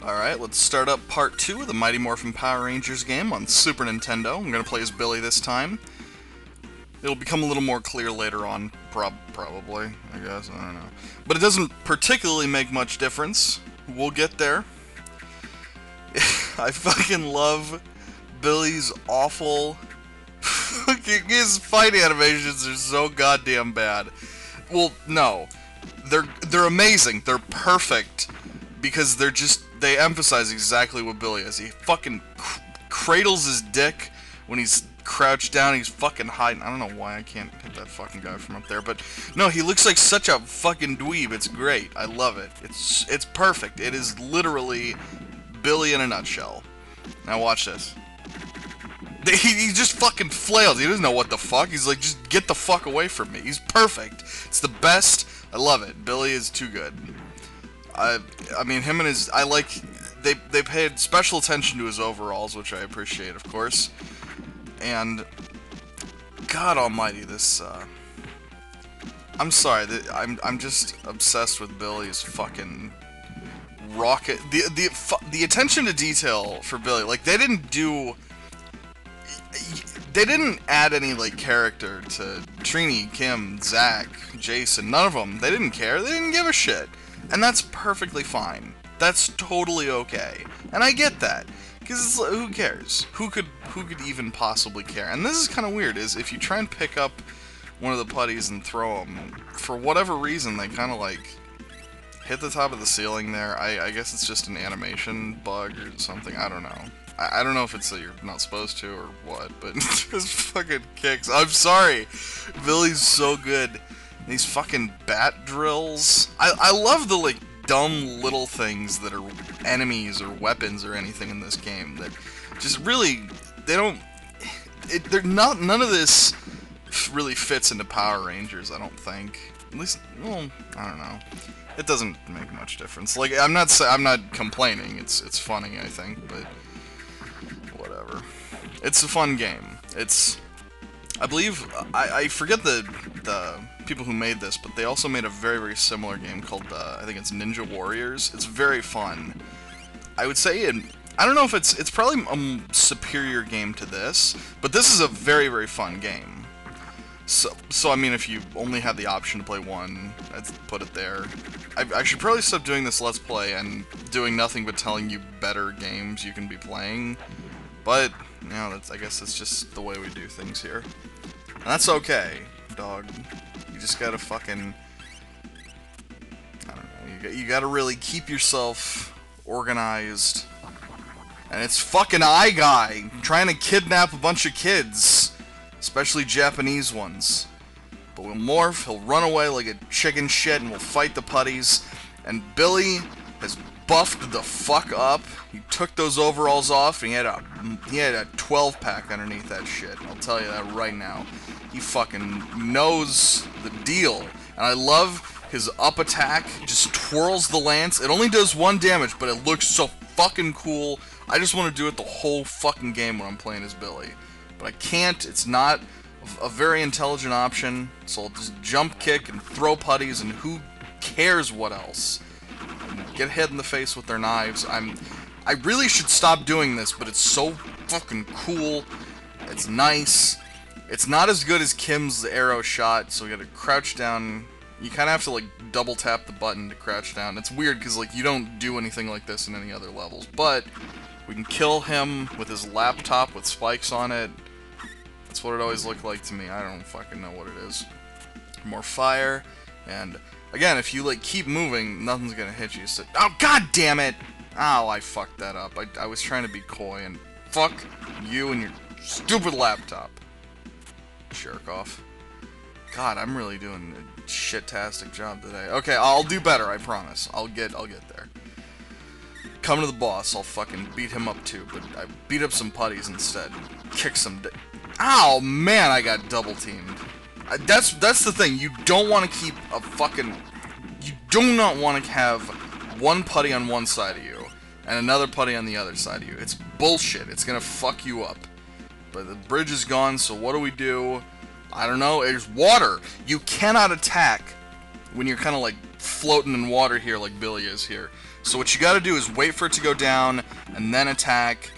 Alright, let's start up part 2 of the Mighty Morphin Power Rangers game on Super Nintendo. I'm going to play as Billy this time. It'll become a little more clear later on, probably, I guess, I don't know. But it doesn't particularly make much difference. We'll get there. I fucking love Billy's awful... his fight animations are so goddamn bad. Well, no. They're amazing. They're perfect. Because they emphasize exactly what Billy is. He fucking cradles his dick when he's crouched down. He's fucking hiding. I don't know why I can't hit that fucking guy from up there, but no, he looks like such a fucking dweeb. It's great. I love it. It's perfect. It is literally Billy in a nutshell. Now watch this. He just fucking flails. He doesn't know what the fuck. He's like, just get the fuck away from me. He's perfect. It's the best. I love it. Billy is too good. I mean, him and his... They paid special attention to his overalls, which I appreciate, of course. And... God almighty, this, I'm sorry, I'm just obsessed with Billy's fucking... rocket... The attention to detail for Billy, like, they didn't add any, like, character to Trini, Kim, Zack, Jason, none of them. They didn't care. They didn't give a shit. And that's perfectly fine. That's totally okay. And I get that. Because who cares? Who could even possibly care? And this is kind of weird, is if you try and pick up one of the putties and throw them, for whatever reason, they kind of, like, hit the top of the ceiling there. I guess it's just an animation bug or something. I don't know. I don't know if it's that you're not supposed to or what, but just fucking kicks. I'm sorry. Billy's so good. These fucking bat drills. I love the, like, dumb little things that are enemies or weapons or anything in this game that just really, they don't, none of this really fits into Power Rangers, I don't think. At least, well, I don't know. It doesn't make much difference. Like, I'm not complaining. It's funny, I think, but whatever. It's a fun game. I believe, I forget the people who made this, but they also made a very, very similar game called, I think it's Ninja Warriors. It's very fun. I would say, I don't know if it's probably a superior game to this, but this is a very, very fun game. So I mean, if you only had the option to play one, I'd put it there. I should probably stop doing this Let's Play and doing nothing but telling you better games you can be playing, but, you know, I guess that's just the way we do things here. And that's okay, dog. You just gotta fucking... I don't know, you gotta really keep yourself organized. And it's fucking iGuy trying to kidnap a bunch of kids. Especially Japanese ones. But we'll morph, he'll run away like a chicken shit, and we'll fight the putties. And Billy has buffed the fuck up. He took those overalls off, and he had a 12-pack underneath that shit. I'll tell you that right now. He fucking knows the deal. And I love his up attack. He just twirls the lance. It only does 1 damage, but it looks so fucking cool. I just want to do it the whole fucking game when I'm playing as Billy. But I can't. It's not a very intelligent option. So I'll just jump kick and throw putties, and who cares what else? Get hit in the face with their knives. I really should stop doing this, but it's so fucking cool. It's nice. It's not as good as Kim's arrow shot, so we gotta crouch down. You kind of have to, like, double tap the button to crouch down. It's weird, because, like, you don't do anything like this in any other levels. But we can kill him with his laptop with spikes on it. That's what it always looked like to me. I don't fucking know what it is. More fire, and again, if you, like, keep moving, nothing's gonna hit you. So, oh, god damn it! Oh, I fucked that up. I was trying to be coy, and fuck you and your stupid laptop. Jerk off. God, I'm really doing a shit-tastic job today. Okay, I'll do better, I promise. I'll get there. Come to the boss, I'll fucking beat him up too, but I beat up some putties instead. Kick some Ow, man, I got double-teamed. That's the thing, you don't want to keep a fucking... You do not want to have one putty on one side of you, and another putty on the other side of you. It's bullshit, it's gonna fuck you up. But the bridge is gone, so what do? I don't know, there's water! You cannot attack when you're kind of like floating in water here like Billy is here. So what you gotta do is wait for it to go down, and then attack,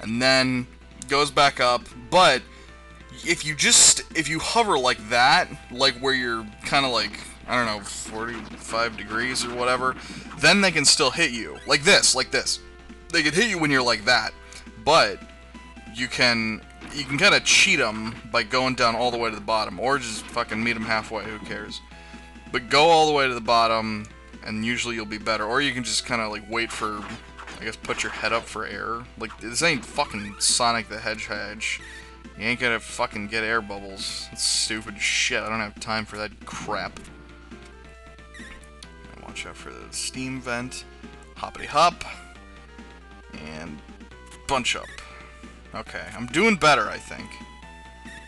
and then goes back up. But if you hover like that, like where you're kind of like, I don't know, 45 degrees or whatever, then they can still hit you. Like this. They can hit you when you're like that. But you can kind of cheat them by going down all the way to the bottom, or just fucking meet them halfway, who cares. But go all the way to the bottom, and usually you'll be better. Or you can just kind of like wait for, I guess, put your head up for air. Like, this ain't fucking Sonic the Hedgehog. You ain't gonna fucking get air bubbles. That's stupid shit. I don't have time for that crap. And watch out for the steam vent. Hoppity hop. And bunch up. Okay, I'm doing better, I think.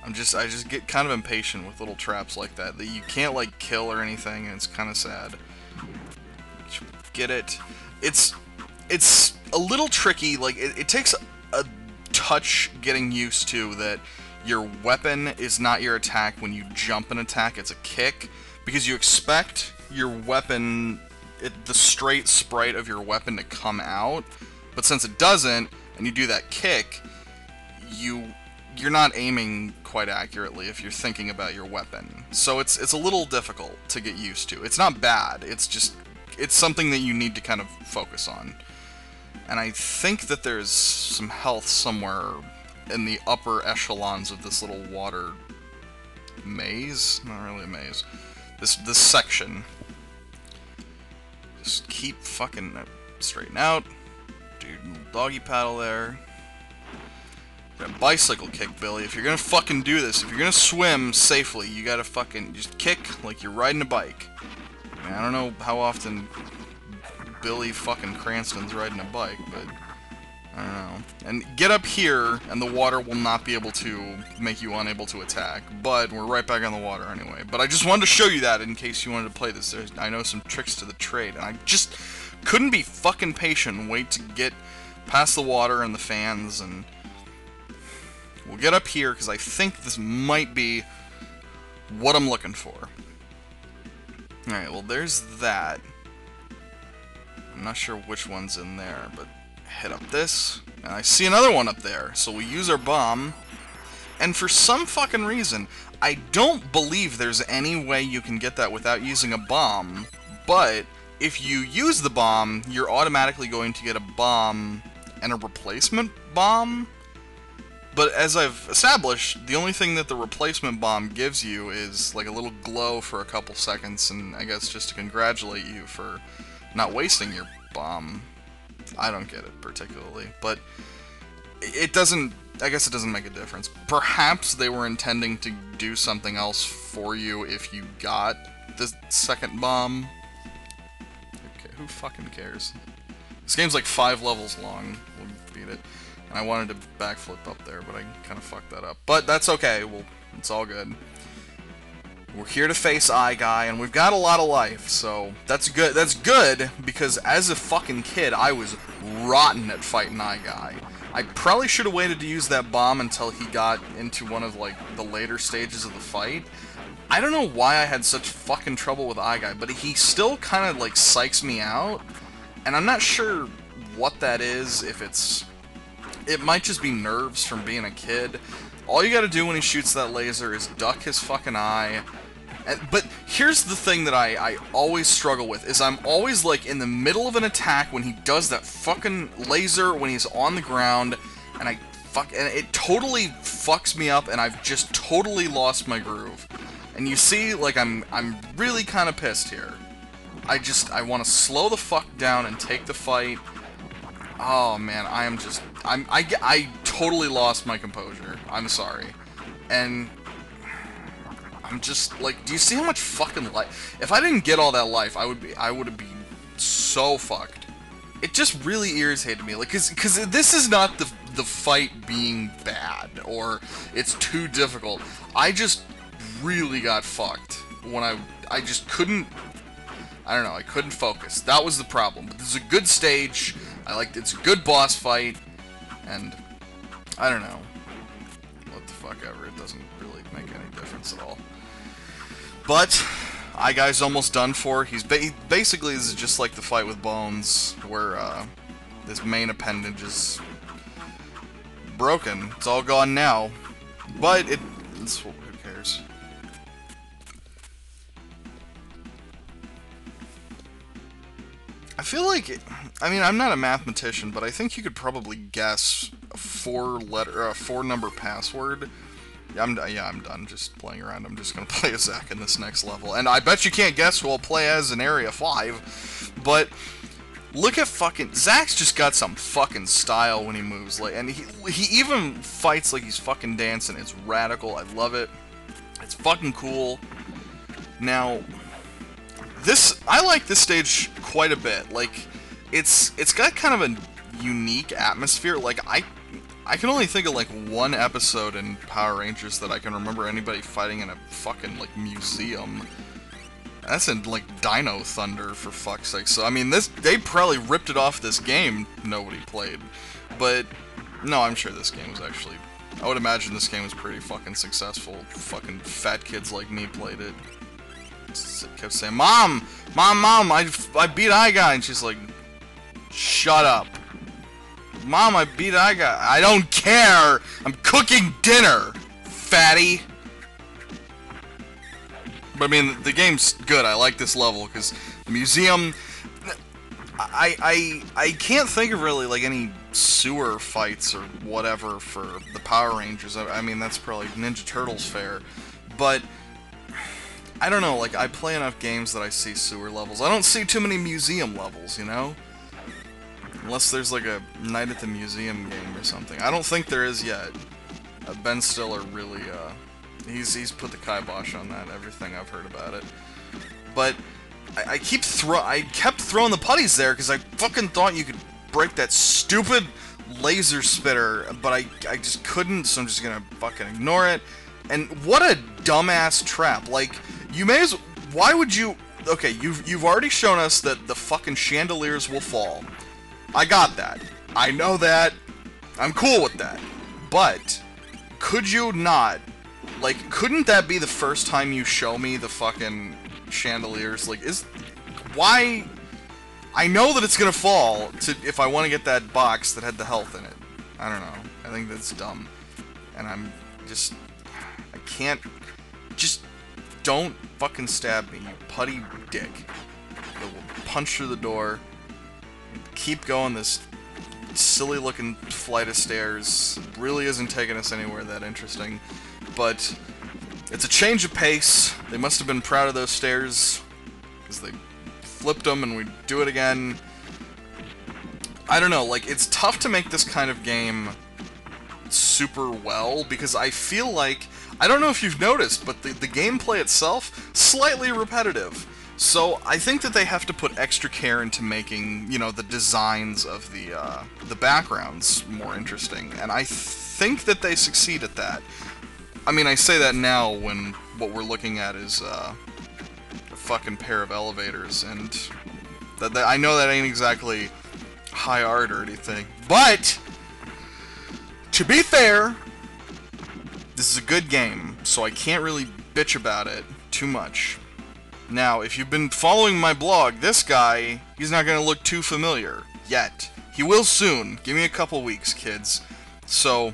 I just get kind of impatient with little traps like that you can't like kill or anything, and it's kind of sad. Get it? It's a little tricky. Like it takes a touch getting used to that your weapon is not your attack when you jump an attack. It's a kick, because you expect your weapon, the straight sprite of your weapon to come out, but since it doesn't, and you do that kick, you're not aiming quite accurately if you're thinking about your weapon. So it's a little difficult to get used to. It's not bad, it's something that you need to kind of focus on. And I think that there's some health somewhere in the upper echelons of this little water maze. Not really a maze. This section. Just keep fucking straighten out. Do your little doggy paddle there. Got a bicycle kick, Billy. If you're gonna fucking do this, if you're gonna swim safely, you gotta fucking just kick like you're riding a bike. I mean, I don't know how often Billy fucking Cranston's riding a bike, but I don't know. And get up here, and the water will not be able to make you unable to attack. But we're right back on the water anyway. But I just wanted to show you that in case you wanted to play this. I know some tricks to the trade, and I just couldn't be fucking patient and wait to get past the water and the fans, and we'll get up here, because I think this might be what I'm looking for. Alright, well, there's that. I'm not sure which one's in there, but hit up this, and I see another one up there, so we use our bomb, and for some fucking reason, I don't believe there's any way you can get that without using a bomb, but if you use the bomb, you're automatically going to get a bomb and a replacement bomb. But as I've established, the only thing that the replacement bomb gives you is like a little glow for a couple seconds, and I guess just to congratulate you for not wasting your bomb. I don't get it particularly, but it doesn't, I guess it doesn't make a difference. Perhaps they were intending to do something else for you if you got the second bomb. Okay, who fucking cares? This game's like 5 levels long. We'll beat it. And I wanted to backflip up there, but I kind of fucked that up. But that's okay, well, it's all good. We're here to face Eye Guy, and we've got a lot of life, so that's good. That's good, because as a fucking kid, I was rotten at fighting Eye Guy. I probably should have waited to use that bomb until he got into one of, like, the later stages of the fight. I don't know why I had such fucking trouble with Eye Guy, but he still kind of, like, psychs me out, and I'm not sure what that is, if it's... It might just be nerves from being a kid. All you gotta do when he shoots that laser is duck his fucking eye. But here's the thing that I always struggle with, is I'm always like in the middle of an attack when he does that fucking laser when he's on the ground, and and it totally fucks me up, and I've just totally lost my groove. And you see, like, I'm really kind of pissed here. I want to slow the fuck down and take the fight. Oh man, I totally lost my composure. I'm sorry. And I'm just like, do you see how much fucking life? If I didn't get all that life, I would have been so fucked. It just really irritated me, like, cause this is not the fight being bad or it's too difficult. I just really got fucked when I just couldn't. I don't know, I couldn't focus. That was the problem. But this is a good stage. It's a good boss fight, and I don't know. What the fuck ever. It doesn't really make any difference at all. But Guy's almost done for. Basically, this is just like the fight with Bones, where this main appendage is broken. It's all gone now, but who cares? I feel like, I mean, I'm not a mathematician, but I think you could probably guess a four-number password. I'm done just playing around. I'm just gonna play as Zack in this next level, and I bet you can't guess who I'll play as in Area 5. But look at fucking Zack's just got some fucking style when he moves, like, and he even fights like he's fucking dancing. It's radical. I love it. It's fucking cool. Now, I like this stage quite a bit. Like, it's got kind of a unique atmosphere. Like, I can only think of like one episode in Power Rangers that I can remember anybody fighting in a fucking like museum. That's in like Dino Thunder, for fuck's sake. So I mean, they probably ripped it off this game nobody played. But no, I'm sure this game was actually, I would imagine this game was pretty fucking successful. Fucking fat kids like me played it. Kept saying, Mom, I beat I Guy, and she's like, shut up. Mom, I beat I Guy. I don't care! I'm cooking dinner, fatty! But I mean, the game's good. I like this level, because the museum... I can't think of really, like, any sewer fights or whatever for the Power Rangers. I mean, that's probably Ninja Turtles fare. But, I don't know, like, I play enough games that I see sewer levels. I don't see too many museum levels, you know? Unless there's like a Night at the Museum game or something. I don't think there is yet. Ben Stiller really, he's put the kibosh on that, everything I've heard about it. But I kept throwing the putties there because I fucking thought you could break that stupid laser spitter, but I just couldn't, so I'm just gonna fucking ignore it. And what a dumbass trap. Like, you may as... Why would you... Okay, you've already shown us that the fucking chandeliers will fall. I got that. I know that. I'm cool with that. But, could you not... Like, couldn't that be the first time you show me the fucking chandeliers? Like, why... I know that it's gonna fall if I want to get that box that had the health in it. I don't know. I think that's dumb. And I'm just... I can't... Just don't fucking stab me, you putty dick. I will punch through the door. Keep going this silly looking flight of stairs. Really isn't taking us anywhere that interesting. But it's a change of pace. They must have been proud of those stairs, because they flipped them and we do it again. I don't know, like, it's tough to make this kind of game super well, because I feel like, I don't know if you've noticed, but the gameplay itself, slightly repetitive. So I think that they have to put extra care into making, you know, the designs of the backgrounds more interesting, and I think that they succeed at that. I mean, I say that now when what we're looking at is a fucking pair of elevators, and that I know that ain't exactly high art or anything, but to be fair, this is a good game, so I can't really bitch about it too much. Now, if you've been following my blog, this guy, he's not going to look too familiar. Yet. He will soon. Give me a couple weeks, kids. So,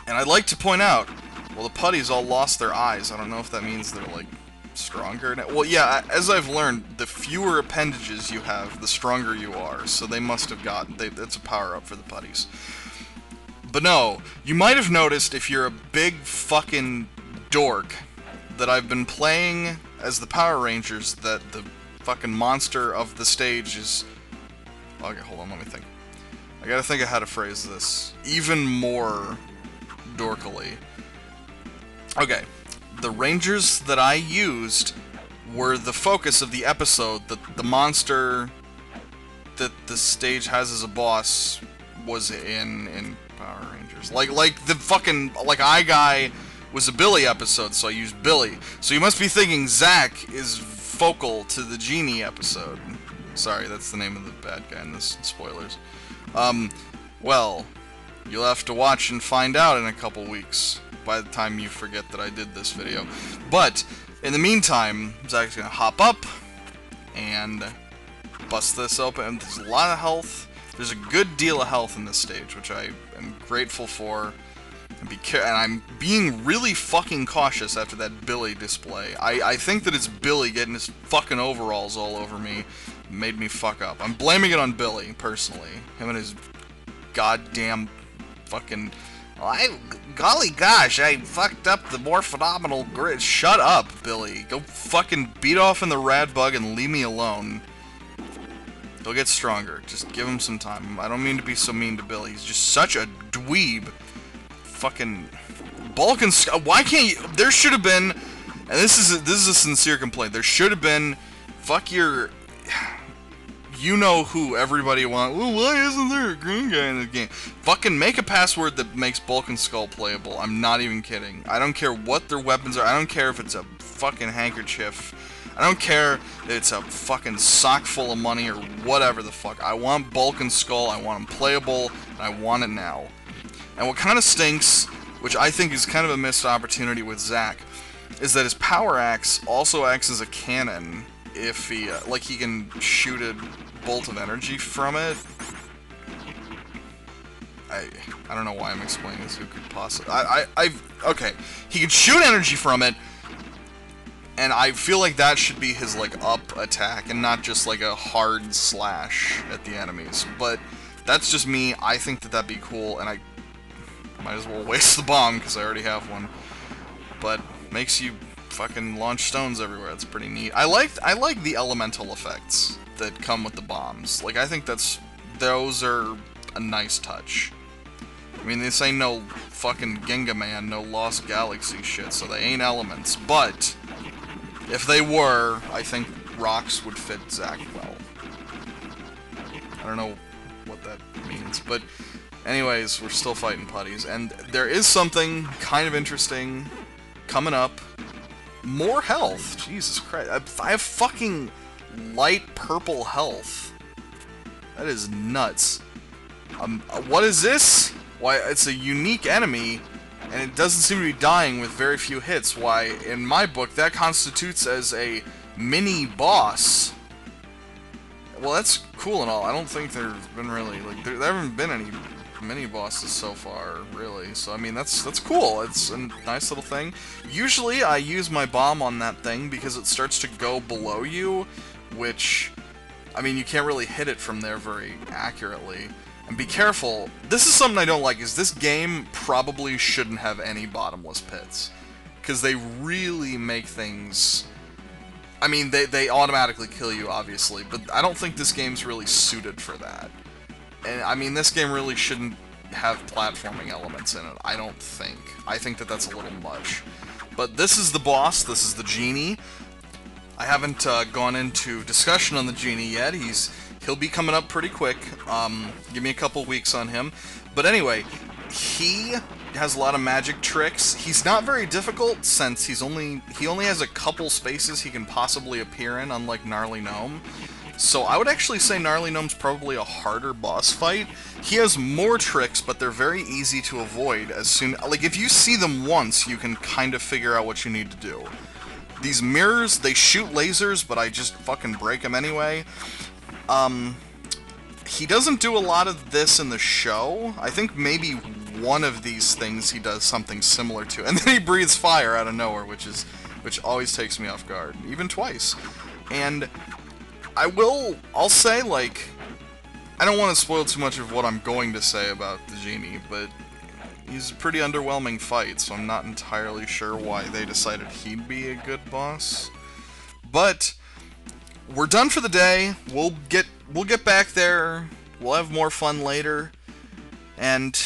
and I'd like to point out, well, the putties all lost their eyes. I don't know if that means they're, like, stronger now. Well, yeah, as I've learned, the fewer appendages you have, the stronger you are. So they must have gotten, that's a power-up for the putties. But no, you might have noticed, if you're a big fucking dork, that I've been playing as the Power Rangers, that the fucking monster of the stage is... Okay, hold on, let me think. I gotta think of how to phrase this even more dorkily. Okay, the Rangers that I used were the focus of the episode. That the monster that the stage has as a boss was in Power Rangers. Like the fucking, like, I Guy was a Billy episode, so I used Billy. So you must be thinking Zack is focal to the Genie episode. Sorry, that's the name of the bad guy in this, spoilers. Well, you'll have to watch and find out in a couple weeks, by the time you forget that I did this video. But, In the meantime, Zack's gonna hop up and bust this open. There's a lot of health. There's a good deal of health in this stage, which I am grateful for. And I'm being really fucking cautious after that Billy display. I think that it's Billy getting his fucking overalls all over me made me fuck up. I'm blaming it on Billy, personally. Him and his goddamn fucking... Golly gosh, I fucked up the more phenomenal grid. Shut up, Billy. Go fucking beat off in the rad bug and leave me alone. He'll get stronger. Just give him some time. I don't mean to be so mean to Billy. He's just such a dweeb. Fucking Bulk and Skull. Why can't you? There should have been, and this is a sincere complaint. There should have been, fuck your, you know who everybody wants. Well, why isn't there a green guy in the game? Fucking make a password that makes Bulk and Skull playable. I'm not even kidding. I don't care what their weapons are. I don't care if it's a fucking handkerchief. I don't care that it's a fucking sock full of money or whatever the fuck. I want Bulk and Skull. I want them playable, and I want it now. And what kind of stinks, which I think is kind of a missed opportunity with Zack, is that his power axe also acts as a cannon if he, like, he can shoot a bolt of energy from it. I don't know why I'm explaining this. Who could possibly... okay. He can shoot energy from it, and I feel like that should be his, like, up attack, and not just, like, a hard slash at the enemies. But that's just me. I think that that'd be cool, and I might as well waste the bomb, because I already have one. But makes you fucking launch stones everywhere. That's pretty neat. I like the elemental effects that come with the bombs. Like, I think those are a nice touch. I mean, this ain't no fucking Ginga Man, no Lost Galaxy shit, so they ain't elements. But if they were, I think rocks would fit Zack well. I don't know what that means, but anyways, we're still fighting putties, and there is something kind of interesting coming up. More health. Jesus Christ. I have fucking light purple health. That is nuts. What is this? Why, it's a unique enemy, and it doesn't seem to be dying with very few hits. Why, in my book, that constitutes as a mini-boss. Well, that's cool and all. I don't think there's been really, like, there haven't been any mini-bosses so far, really. So, I mean, that's cool. It's a nice little thing. Usually, I use my bomb on that thing because it starts to go below you, which, I mean, you can't really hit it from there very accurately. And be careful, this is something I don't like, is this game probably shouldn't have any bottomless pits. Because they really make things... I mean, they automatically kill you, obviously, but I don't think this game's really suited for that. And, I mean, this game really shouldn't have platforming elements in it, I don't think. I think that that's a little much. But this is the boss, this is the genie. I haven't gone into discussion on the genie yet, he'll be coming up pretty quick. Give me a couple weeks on him. But anyway, he has a lot of magic tricks. He's not very difficult since he only has a couple spaces he can possibly appear in, unlike Gnarly Gnome. So I would actually say Gnarly Gnome's probably a harder boss fight. He has more tricks, but they're very easy to avoid as soon... Like, if you see them once, you can kind of figure out what you need to do. These mirrors, they shoot lasers, but I just fucking break them anyway. He doesn't do a lot of this in the show. I think maybe one of these things he does something similar to. And then he breathes fire out of nowhere, which always takes me off guard. Even twice. And I'll say, like, I don't want to spoil too much of what I'm going to say about the genie, but he's a pretty underwhelming fight, so I'm not entirely sure why they decided he'd be a good boss. But we're done for the day. We'll get back there. We'll have more fun later. And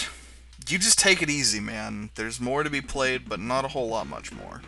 you just take it easy, man. There's more to be played, but not a whole lot much more.